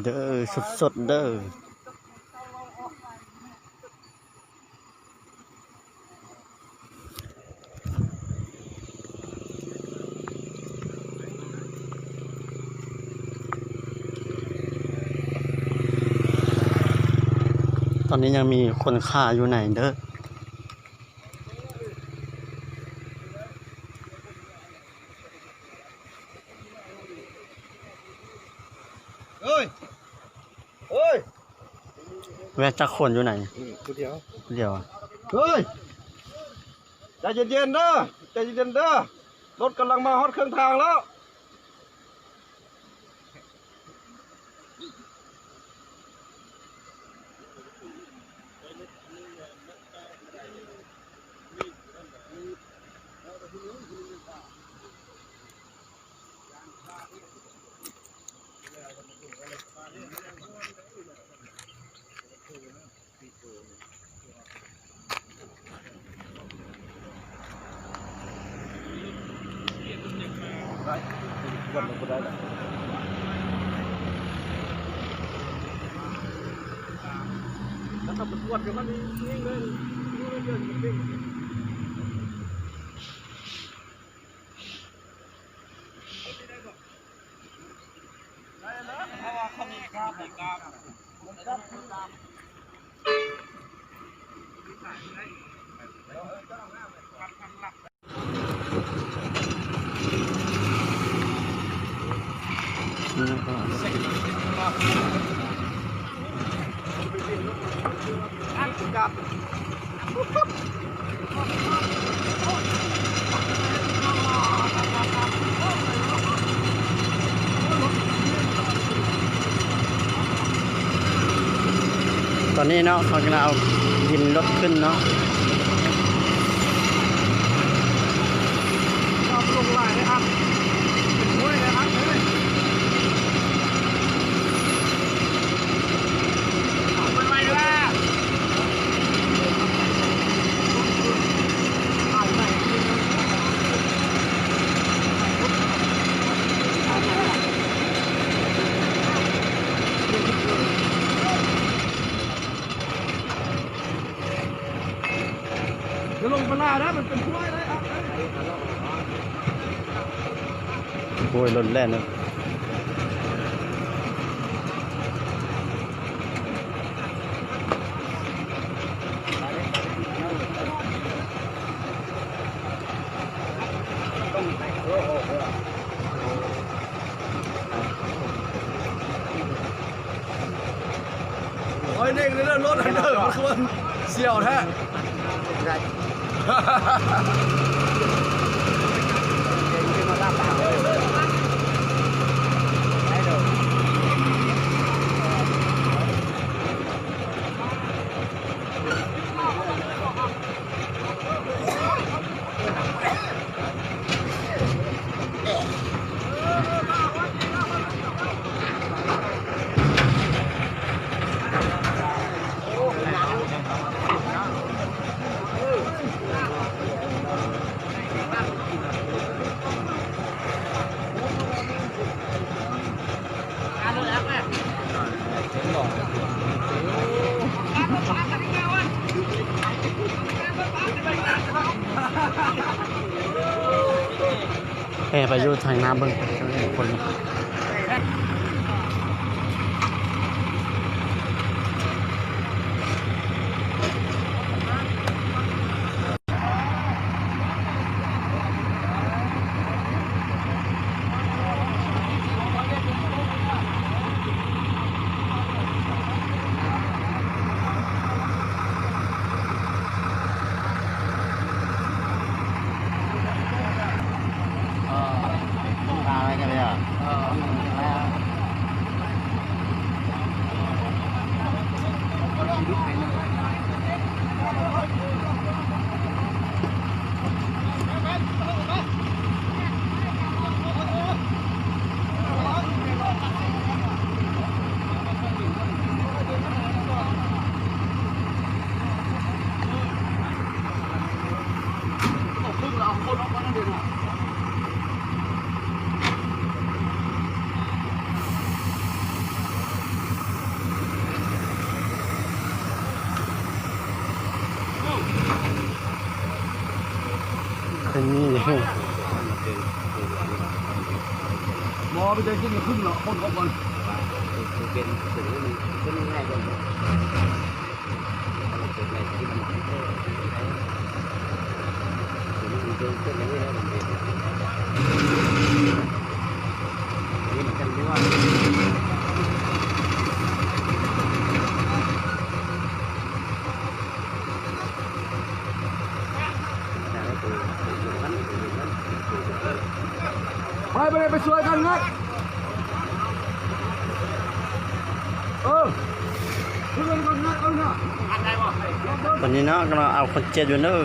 เด้อสดๆเด้อตอนนี้ยังมีคนฆ่าอยู่ไหนเด้อเฮ้ยเฮ้ยแวะจักคนอยู่ไหนผู้เดียว เดี๋ยวเฮ้ยใจเย็นๆเด้อใจเย็นๆเด้อรถกำลังมาฮอดเครื่องทางแล้ววันนี้ก็ได้แล้วแล้วขับรถกวดกันมันนิ่งเลยนิ่งเลยเดินนิ่งได้แล้วเพราะว่าเขามีกล้ามมันกล้ามตอนนี้เนาะเขากำลังเอายินรถขึ้นเนาะลงลายนะครับโอ้ยนะครับไม่ไหวแล้วจะลงมาล่านะมันเป็นช่วยเลยครับโอ้ยรถแล่นเนาะโอ้ยนี่เรื่องรถอันเดอร์มันคือเสี่ยวแท้ไปอยู่ทางน้ำเบิ่งคนพาไปกันเลยอ่ะ ไปเจอกินกับพึ่งเนาะคนก่อน เป็นถึงมันเป็นง่ายกว่าเราเกิดอะไรที่มันถึงมันเป็นเป็นอย่างนี้แล้วมันเป็นนี่มันกันที่ว่าไปช่วยกันงัดช่วยกันงัดเอาเนาะ ตอนนี้เนาะกำลังเอาคนเจ็บอยู่เนอะ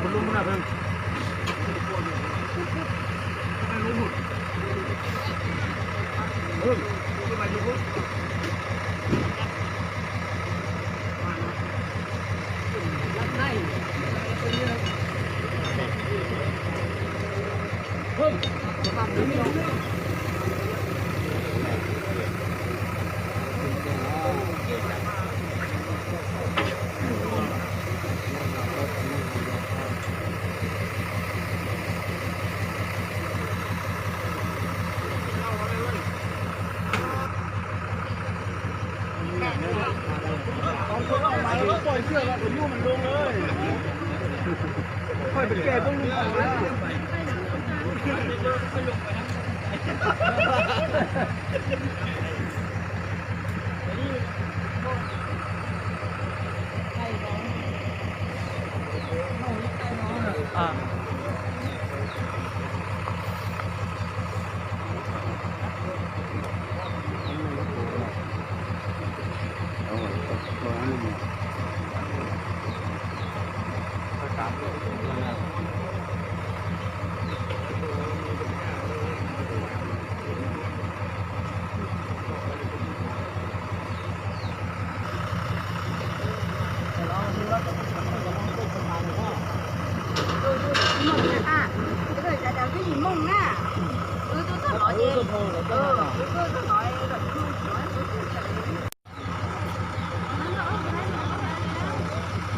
คุณลุงมันอะไรปล่อยเสื้อแล้วยุ่งมันลงเลยค่อยไปแก้พวกนี้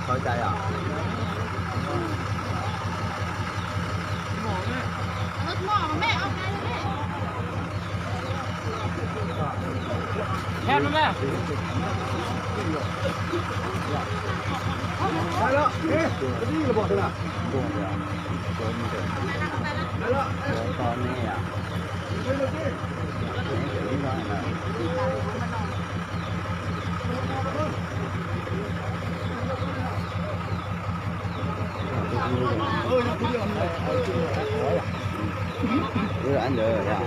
เข้าใจอ่ะแค่นั้นแหละไปแล้วนี่จะดีระบอกเลยนะตอนนี้อ่ะanh được rồi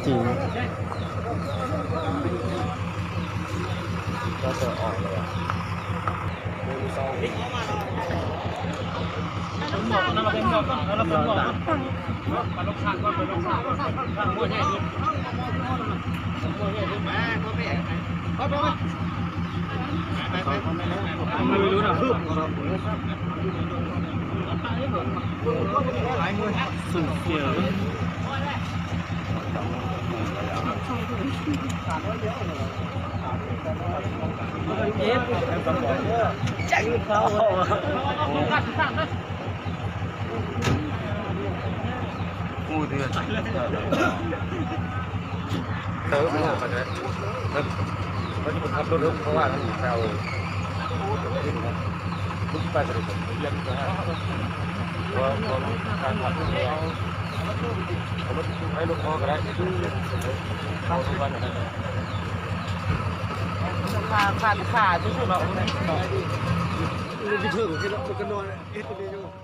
จริง ก็เจอออกเลยอ่ะนั่นเราเป็นบอกนั่นเราเป็นบอกมาลงทางก่อนไปลงทางทางหัวใหญ่ดิหัวใหญ่ดิแม่ก็ไม่ไม่รู้นะสุดเขียวจังเขากูเดือดเติมไม่ออกกันเลยมันขับรถเพราะว่าแถวทุกไปเลยเรียนนะว่าการขับรถเราให้ลูกพ่อก็ได้เข้าทุกวันนะขาดที่สุดเราไปเถอะกันนอนเอ็ดไปเดียว